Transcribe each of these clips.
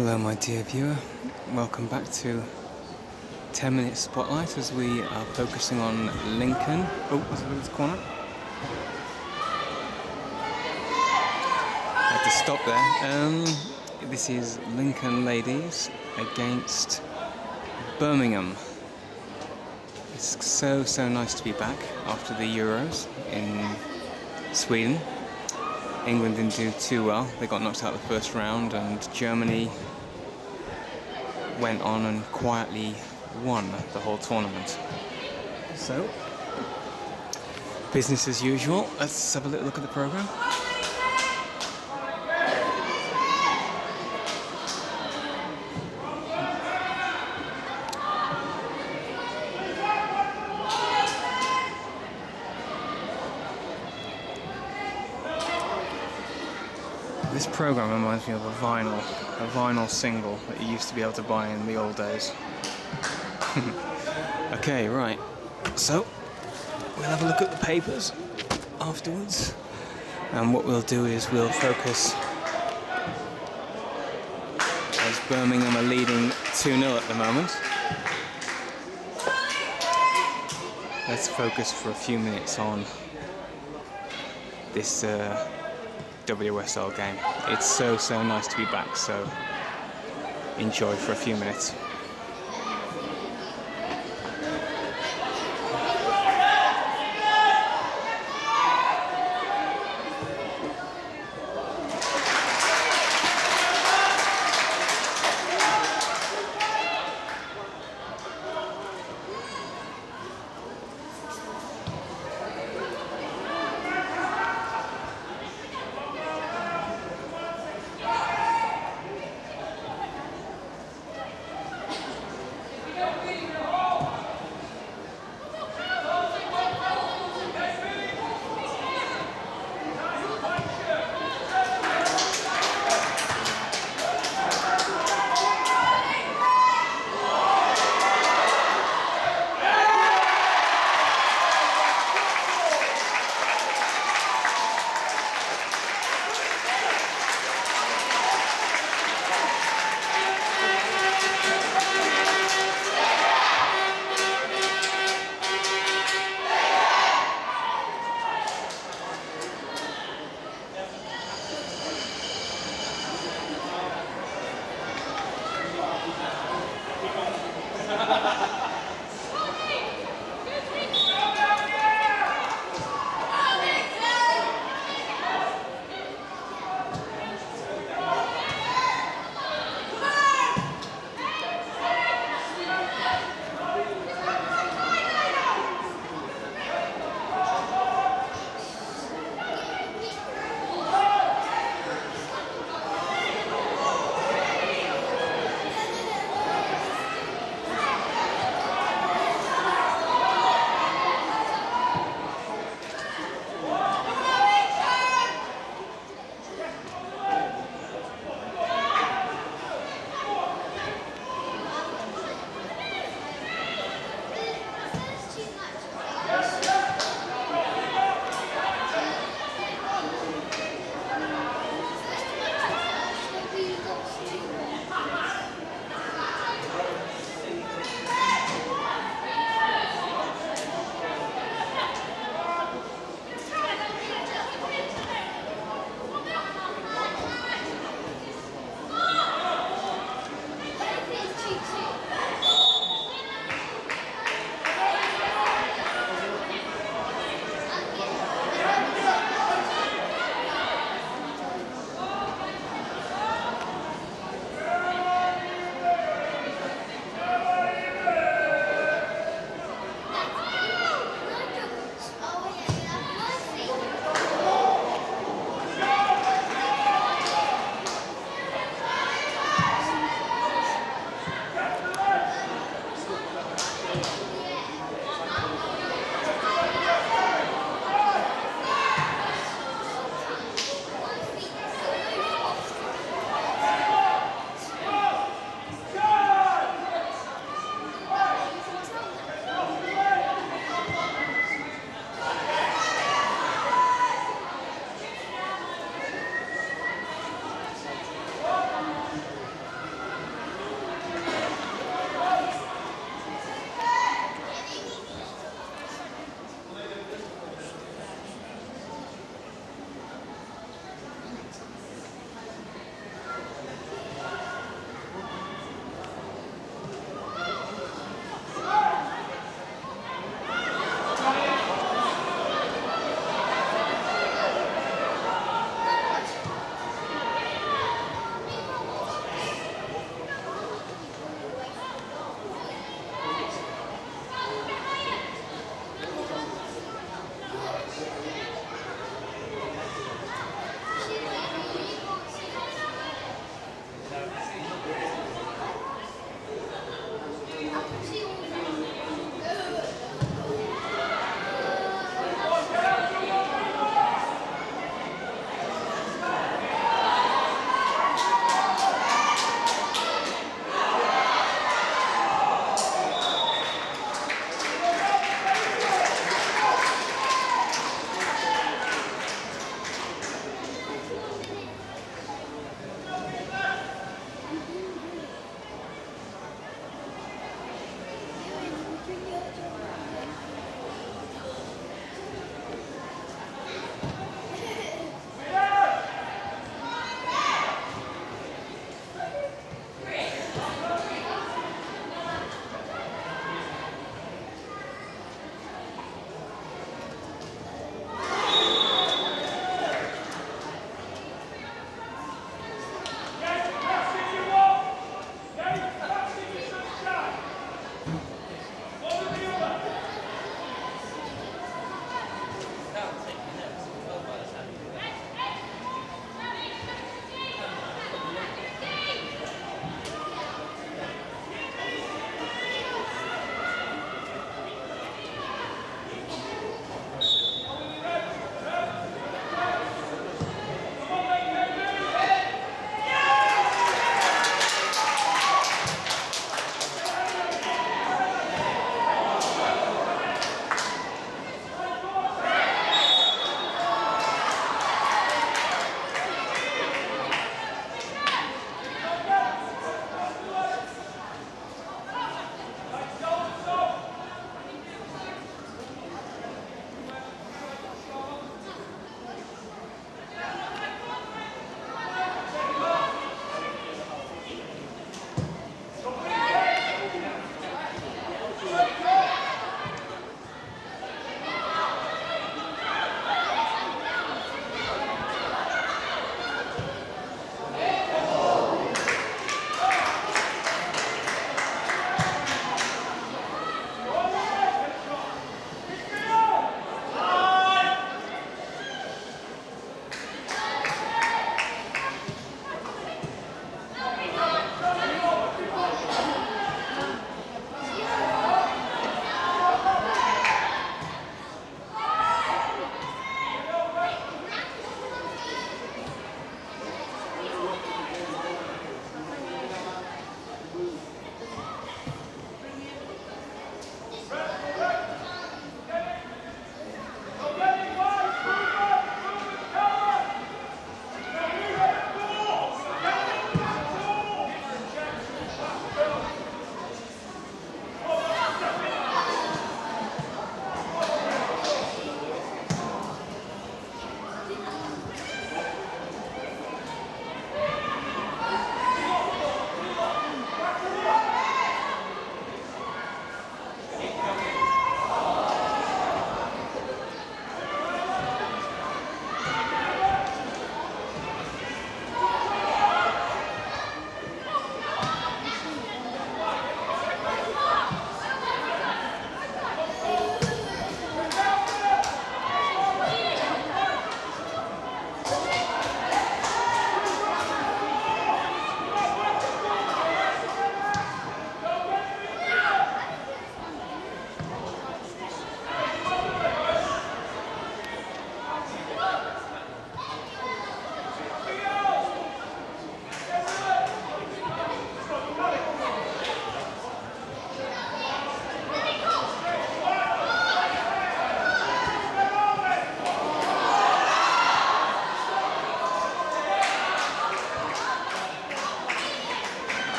Hello my dear viewer, welcome back to 10-minute spotlight as we are focusing on Lincoln. Oh, there's a loose corner. I had to stop there. This is Lincoln ladies against Birmingham. It's so nice to be back after the Euros in Sweden. England didn't do too well. They got knocked out of the first round, and Germany went on and quietly won the whole tournament. So, business as usual. Let's have a little look at the programme. This programme reminds me of a vinyl single that you used to be able to buy in the old days. Okay, right. So, we'll have a look at the papers afterwards. And what we'll do is we'll focus, as Birmingham are leading 2-0 at the moment. Let's focus for a few minutes on this WSL game. It's so nice to be back, so enjoy for a few minutes.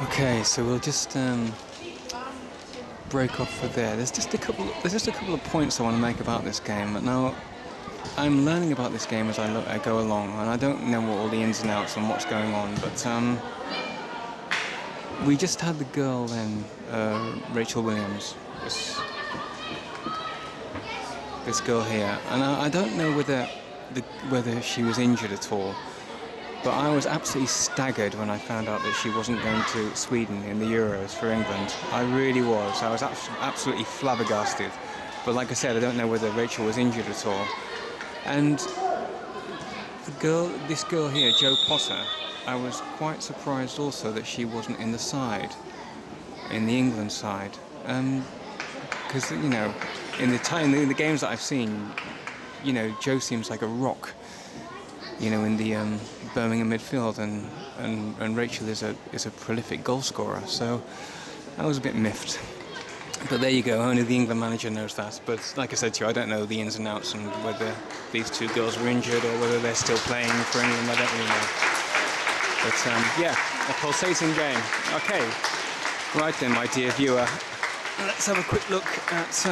Okay, so we'll just break off for there. There's just a couple of points I want to make about this game. Now, I'm learning about this game as I go along, and I don't know all the ins and outs and what's going on. But we just had the girl then, Rachel Williams, this girl here, and I don't know whether she was injured at all. But I was absolutely staggered when I found out that she wasn't going to Sweden in the Euros for England. I really was. I was absolutely flabbergasted. But like I said, I don't know whether Rachel was injured at all. And this girl here, Jo Potter, I was quite surprised also that she wasn't in the England side. Because, you know, in the games that I've seen, you know, Jo seems like a rock, you know, in the Birmingham midfield, and Rachel is a prolific goal scorer. So I was a bit miffed. But there you go. Only the England manager knows that. But like I said to you, I don't know the ins and outs and whether these two girls were injured or whether they're still playing for England. I don't really know. But yeah, a pulsating game. Okay, right then, my dear viewer, let's have a quick look at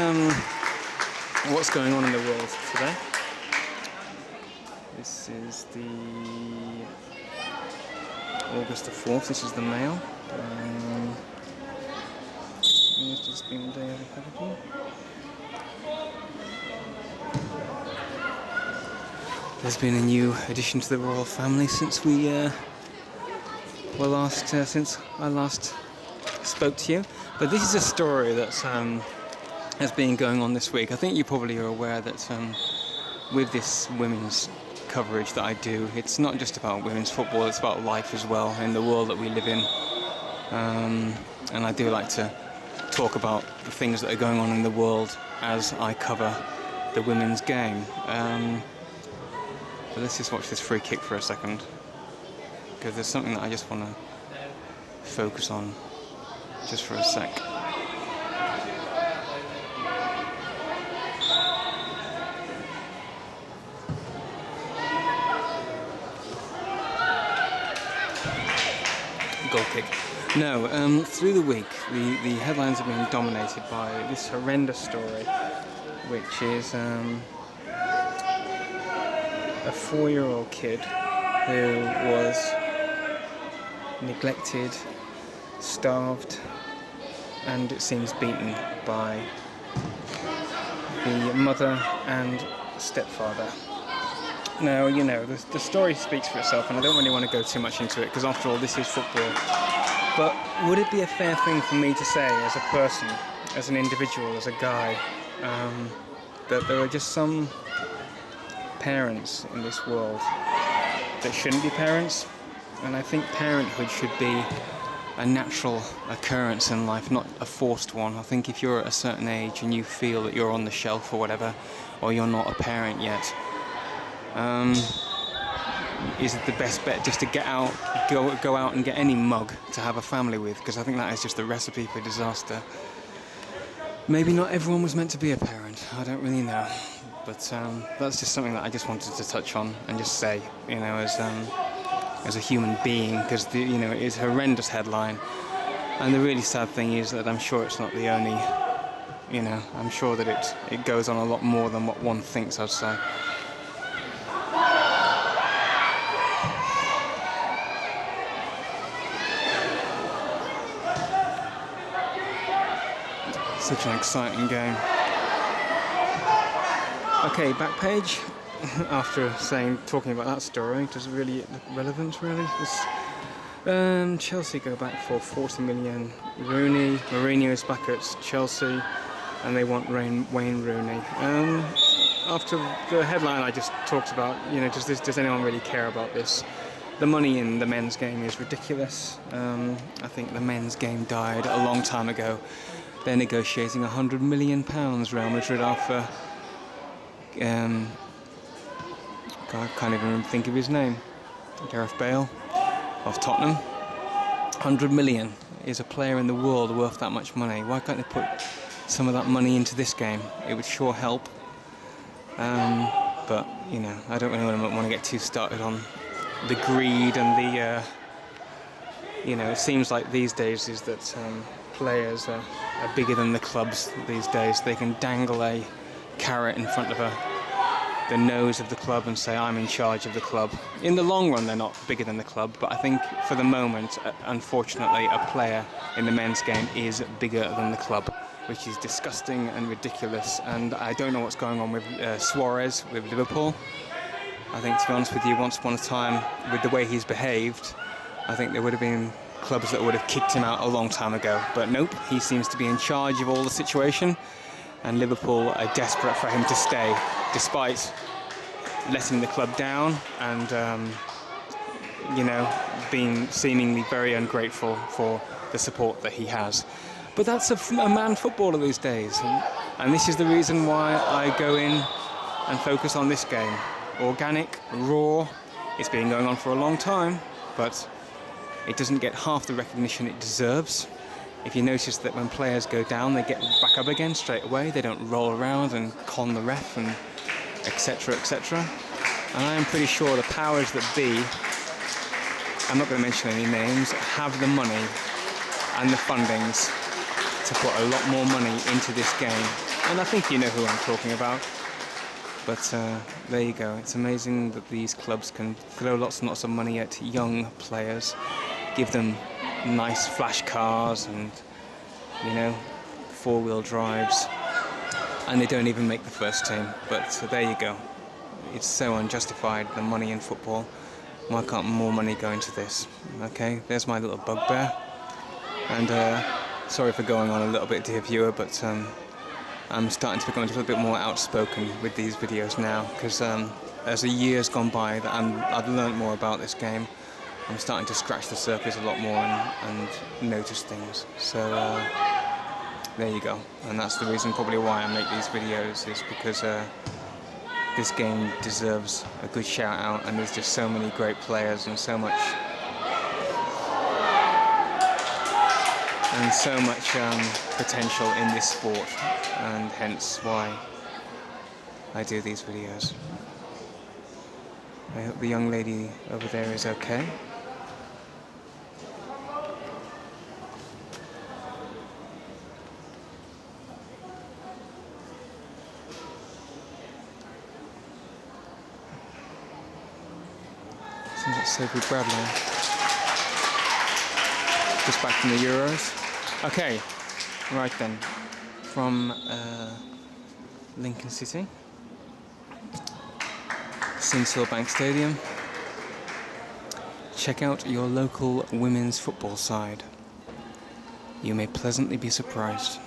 what's going on in the world today. This is the August the 4th. This is the Mail. It's just been a day of Republican. There's been a new addition to the royal family since since I last spoke to you. But this is a story that's has been going on this week. I think you probably are aware that with this women's coverage that I do, it's not just about women's football, it's about life as well in the world that we live in. And I do like to talk about the things that are going on in the world as I cover the women's game. But let's just watch this free kick for a second, because there's something that I just want to focus on just for a sec. Goal kick. No, through the week, the headlines have been dominated by this horrendous story, which is a 4-year-old kid who was neglected, starved, and it seems beaten by the mother and stepfather. Now, you know, the story speaks for itself, and I don't really want to go too much into it, because after all, this is football. But would it be a fair thing for me to say, as a person, as an individual, as a guy, that there are just some parents in this world that shouldn't be parents? And I think parenthood should be a natural occurrence in life, not a forced one. I think if you're at a certain age and you feel that you're on the shelf or whatever, or you're not a parent yet, is it the best bet just to go out and get any mug to have a family with? Because I think that is just a recipe for disaster. Maybe not everyone was meant to be a parent, I don't really know. But that's just something that I just wanted to touch on and just say, you know, as a human being, because you know, it is a horrendous headline. And the really sad thing is that I'm sure it's not the only, you know, I'm sure that it goes on a lot more than what one thinks, I'd say. Such an exciting game. Okay, back page. After talking about that story, does it really relevant? Really? Chelsea go back for 40 million. Rooney, Mourinho's back at Chelsea, and they want Wayne Rooney. After the headline I just talked about, you know, does anyone really care about this? The money in the men's game is ridiculous. I think the men's game died a long time ago. They're negotiating £100 million, Real Madrid, after I can't even think of his name. Gareth Bale of Tottenham. 100 million is a player in the world worth that much money. Why can't they put some of that money into this game? It would sure help. But you know, I don't really want to get too started on the greed and You know, it seems like these days is that players are bigger than the clubs these days. They can dangle a carrot in front of the nose of the club and say, I'm in charge of the club. In the long run, they're not bigger than the club, but I think for the moment, unfortunately, a player in the men's game is bigger than the club, which is disgusting and ridiculous. And I don't know what's going on with Suarez with Liverpool. I think, to be honest with you, once upon a time, with the way he's behaved, I think there would have been clubs that would have kicked him out a long time ago. But nope, he seems to be in charge of all the situation, and Liverpool are desperate for him to stay, despite letting the club down and, you know, being seemingly very ungrateful for the support that he has. But that's a man footballer these days, and this is the reason why I go in and focus on this game. Organic, raw, it's been going on for a long time, but it doesn't get half the recognition it deserves. If you notice that when players go down, they get back up again straight away. They don't roll around and con the ref and etc, etc. And I am pretty sure the powers that be, I'm not going to mention any names, have the money and the fundings to put a lot more money into this game. And I think you know who I'm talking about. But there you go. It's amazing that these clubs can throw lots and lots of money at young players, give them nice flash cars and, you know, four-wheel drives, and they don't even make the first team. But there you go. It's so unjustified, the money in football. Why can't more money go into this? Okay, there's my little bugbear. And sorry for going on a little bit, dear viewer, but I'm starting to become a little bit more outspoken with these videos now, because as the years gone by that I've learned more about this game, I'm starting to scratch the surface a lot more and notice things. So there you go. And that's the reason probably why I make these videos, is because this game deserves a good shout out, and there's just so many great players and so much potential in this sport, and hence why I do these videos. I hope the young lady over there is okay. Seems like Sophie Bradley. Just back from the Euros. Okay, right then. From Lincoln City, Sincil Bank Stadium. Check out your local women's football side. You may pleasantly be surprised.